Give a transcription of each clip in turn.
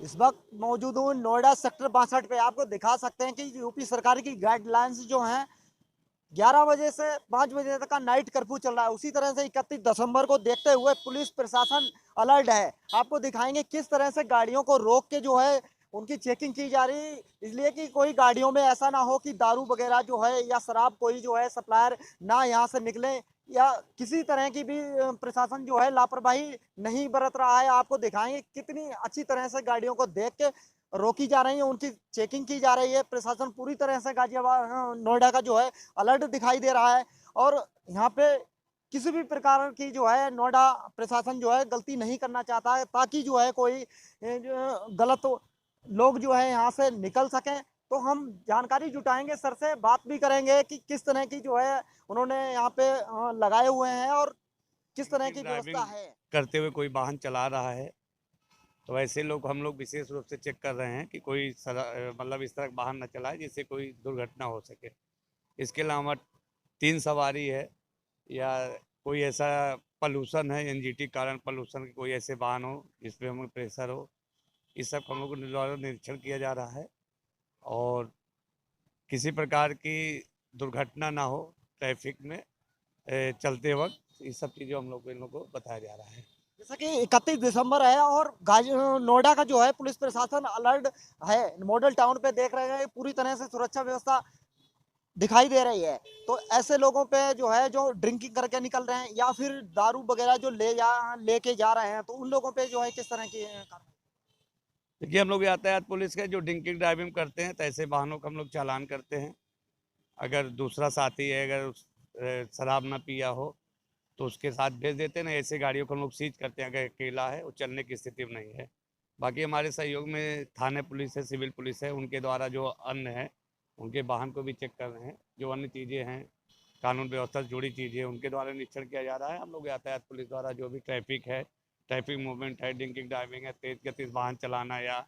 इस वक्त मौजूद हूँ नोएडा सेक्टर 62 पे। आपको दिखा सकते हैं कि यूपी सरकार की गाइडलाइंस जो हैं 11 बजे से 5 बजे तक का नाइट कर्फ्यू चल रहा है। उसी तरह से 31 दिसंबर को देखते हुए पुलिस प्रशासन अलर्ट है। आपको दिखाएंगे किस तरह से गाड़ियों को रोक के जो है उनकी चेकिंग की जा रही है, इसलिए कि कोई गाड़ियों में ऐसा ना हो कि दारू वगैरह जो है या शराब कोई जो है सप्लायर ना यहाँ से निकले या किसी तरह की भी प्रशासन जो है लापरवाही नहीं बरत रहा है। आपको दिखाएंगे कितनी अच्छी तरह से गाड़ियों को देख के रोकी जा रही है, उनकी चेकिंग की जा रही है। प्रशासन पूरी तरह से गाजियाबाद नोएडा का जो है अलर्ट दिखाई दे रहा है और यहाँ पे किसी भी प्रकार की जो है नोएडा प्रशासन जो है गलती नहीं करना चाहता है, ताकि जो है कोई जो गलत लोग जो है यहाँ से निकल सकें। तो हम जानकारी जुटाएंगे, सर से बात भी करेंगे कि किस तरह की जो है उन्होंने यहाँ पे लगाए हुए हैं और किस तरह की व्यवस्था ड्राइविंग है। करते हुए कोई वाहन चला रहा है तो ऐसे लोग हम लोग विशेष रूप से चेक कर रहे हैं कि कोई मतलब इस तरह का वाहन न चलाए जिससे कोई दुर्घटना हो सके। इसके अलावा 3 सवारी है या कोई ऐसा पॉल्यूशन है, एनजीटी कारण पॉल्यूशन के कोई ऐसे वाहन हो जिसपे हमें प्रेशर हो, इस सब का हम लोग को द्वारा निरीक्षण किया जा रहा है और किसी प्रकार की दुर्घटना ना हो ट्रैफिक में चलते वक्त। इस सब चीज़ों हम लोग को इन लोगों को बताया जा रहा है। जैसा कि 31 दिसंबर है और नोएडा का जो है पुलिस प्रशासन अलर्ट है। मॉडल टाउन पे देख रहे हैं पूरी तरह से सुरक्षा व्यवस्था दिखाई दे रही है। तो ऐसे लोगों पे जो है जो ड्रिंकिंग करके निकल रहे हैं या फिर दारू वगैरह जो लेके जा रहे हैं, तो उन लोगों पे जो है किस तरह की कार्रवाई। देखिए, हम लोग यातायात पुलिस के जो ड्रिंकिंग ड्राइविंग करते हैं तो ऐसे वाहनों का हम लोग चालान करते हैं। अगर दूसरा साथी है, अगर शराब ना पिया हो तो उसके साथ भेज देते हैं, ना ऐसे गाड़ियों को हम लोग सीज करते हैं अगर अकेला है, वो चलने की स्थिति में नहीं है। बाकी हमारे सहयोग में थाने पुलिस है, सिविल पुलिस है, उनके द्वारा जो अन्य है उनके वाहन को भी चेक कर रहे हैं। जो अन्य चीज़ें हैं कानून व्यवस्था से जुड़ी चीज़ें उनके द्वारा निरीक्षण किया जा रहा है। हम लोग यातायात पुलिस द्वारा जो भी ट्रैफिक है, ट्रैफिक मूवमेंट है, ड्रिंकिंग ड्राइविंग है, तेज गति से वाहन चलाना या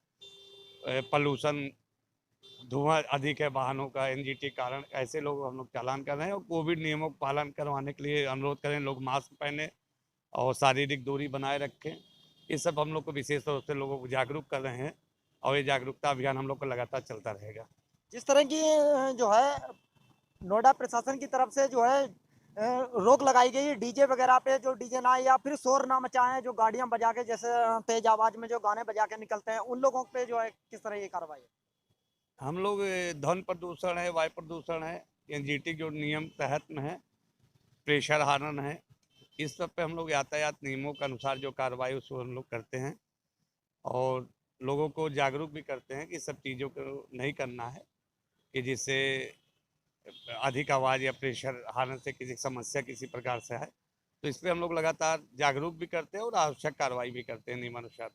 पॉल्यूशन धुआं अधिक है वाहनों का एनजीटी कारण, ऐसे लोग हम लोग चालान कर रहे हैं। और कोविड नियमों का पालन करवाने के लिए अनुरोध करें, लोग मास्क पहने और शारीरिक दूरी बनाए रखें। ये सब हम लोग को विशेष तौर से लोगों को जागरूक कर रहे हैं और ये जागरूकता अभियान हम लोग को लगातार चलता रहेगा। जिस तरह की जो है नोएडा प्रशासन की तरफ से जो है रोक लगाई गई है डीजे वगैरह पे, जो डीजे ना या फिर शोर ना मचाएं, जो गाड़ियां बजा के जैसे तेज आवाज में जो गाने बजा के निकलते हैं, उन लोगों पे जो है किस तरह की कार्रवाई है। हम लोग ध्वनि प्रदूषण है, वायु प्रदूषण है, एनजीटी जो नियम तहत में है, प्रेशर हार्न है, इस सब पे हम लोग यातायात नियमों के अनुसार जो कार्रवाई उसको हम लोग करते हैं और लोगों को जागरूक भी करते हैं कि सब चीज़ों को नहीं करना है कि जिससे अधिक आवाज़ या प्रेशर हार्न से किसी समस्या किसी प्रकार से है। तो इस पर हम लोग लगातार जागरूक भी करते हैं और आवश्यक कार्रवाई भी करते हैं नियमानुसार।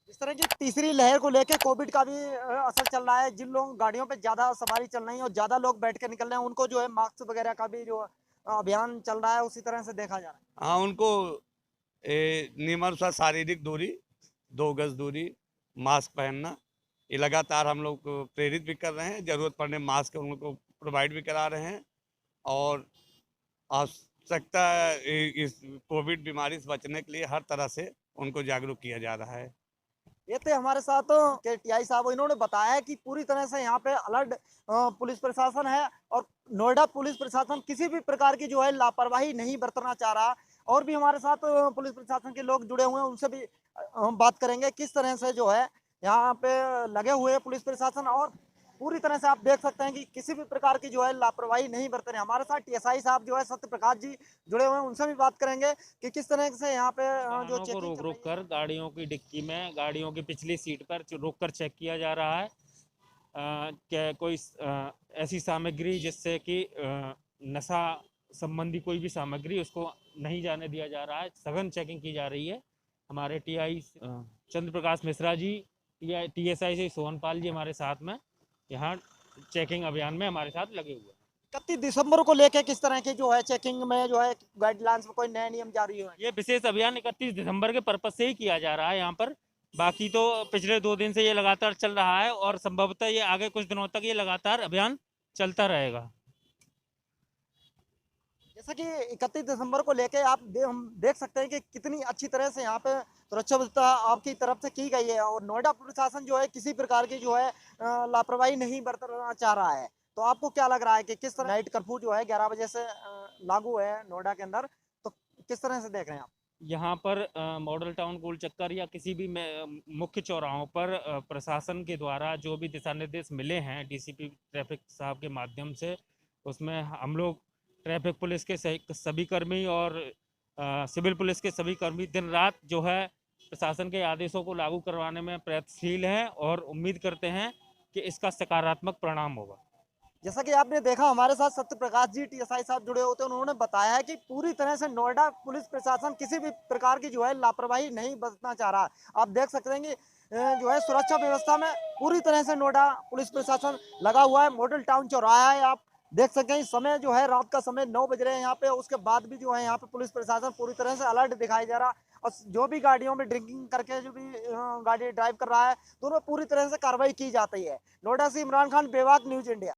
इस तरह की तीसरी लहर को लेके कोविड का भी असर चल रहा है। जिन लोग गाड़ियों पे ज्यादा सवारी चल रही है और ज्यादा लोग बैठ के निकल रहे हैं, उनको जो है मास्क वगैरह का भी जो अभियान चल रहा है, उसी तरह से देखा जा रहा है। हाँ, उनको नियमानुसार शारीरिक दूरी, 2 गज दूरी, मास्क पहनना, ये लगातार हम लोग को प्रेरित भी कर रहे हैं। ज़रूरत पड़ने मास्क हम लोग को प्रोवाइड भी करा रहे हैं और आवश्यकता इस कोविड बीमारी से बचने के लिए हर तरह से उनको जागरूक किया जा रहा है। ये थे हमारे साथ के टीआई साहब, इन्होंने बताया कि पूरी तरह से यहाँ पे अलर्ट पुलिस प्रशासन है और नोएडा पुलिस प्रशासन किसी भी प्रकार की जो है लापरवाही नहीं बरतना चाह रहा। और भी हमारे साथ पुलिस प्रशासन के लोग जुड़े हुए हैं, उनसे भी हम बात करेंगे किस तरह से जो है यहाँ पे लगे हुए हैं पुलिस प्रशासन। और पूरी तरह से आप देख सकते हैं कि किसी भी प्रकार की जो है लापरवाही नहीं बरत रहे। हमारे साथ टीएसआई साहब जो है सत्य प्रकाश जी जुड़े हुए हैं, उनसे भी बात करेंगे कि किस तरह से यहाँ पे जो वाहनों को चेकिंग रोक चल रोक रही है। कर गाड़ियों की डिक्की में, गाड़ियों की पिछली सीट पर रोक कर चेक किया जा रहा है। क्या कोई ऐसी सामग्री जिससे कि नशा संबंधी कोई भी सामग्री उसको नहीं जाने दिया जा रहा है। सघन चेकिंग की जा रही है। हमारे टीआई चंद्र प्रकाश मिश्रा जी, टीएसआई से सोहनपाल जी हमारे साथ में यहाँ चेकिंग अभियान में हमारे साथ लगे हुए हैं। 31 दिसंबर को लेके किस तरह की जो है चेकिंग में जो है गाइडलाइंस में कोई नए नियम जारी हुए हैं। ये विशेष अभियान 31 दिसंबर के पर्पज से ही किया जा रहा है यहाँ पर। बाकी तो पिछले 2 दिन से ये लगातार चल रहा है और संभवतः ये आगे कुछ दिनों तक ये लगातार अभियान चलता रहेगा। जैसा कि 31 दिसंबर को लेके हम देख सकते हैं कि कितनी अच्छी तरह से यहाँ पे सुरक्षा व्यवस्था आपकी तरफ से की गई है और नोएडा प्रशासन जो है किसी प्रकार की जो है लापरवाही नहीं बरतना चाह रहा है। तो आपको क्या लग रहा है कि किस तरह नाइट कर्फ्यू जो है 11 बजे से लागू है नोएडा के अंदर, तो किस तरह से देख रहे हैं आप? यहाँ पर मॉडल टाउन गोल चक्कर या किसी भी मुख्य चौराहों पर प्रशासन के द्वारा जो भी दिशा निर्देश मिले हैं डीसीपी ट्रैफिक साहब के माध्यम से, उसमें हम लोग ट्रैफिक पुलिस के सभी कर्मी और सिविल पुलिस के सभी कर्मी दिन रात जो है प्रशासन के आदेशों को लागू करवाने में प्रयत्नशील हैं और उम्मीद करते हैं कि इसका सकारात्मक परिणाम होगा। जैसा कि आपने देखा हमारे साथ सत्य प्रकाश जी टीएसआई साहब जुड़े होते हैं, उन्होंने बताया है कि पूरी तरह से नोएडा पुलिस प्रशासन किसी भी प्रकार की जो है लापरवाही नहीं बरतना चाह रहा। आप देख सकते हैं कि जो है सुरक्षा व्यवस्था में पूरी तरह से नोएडा पुलिस प्रशासन लगा हुआ है। मॉडल टाउन चौराहा है, आप देख सकते हैं इस समय जो है रात का समय 9 बज रहे हैं यहाँ पे, उसके बाद भी जो है यहाँ पे पुलिस प्रशासन पूरी तरह से अलर्ट दिखाई दे रहा और जो भी गाड़ियों में ड्रिंकिंग करके जो भी गाड़ी ड्राइव कर रहा है तो उन्हें पूरी तरह से कार्रवाई की जाती है। नोएडा से इमरान खान, बेबाक न्यूज इंडिया।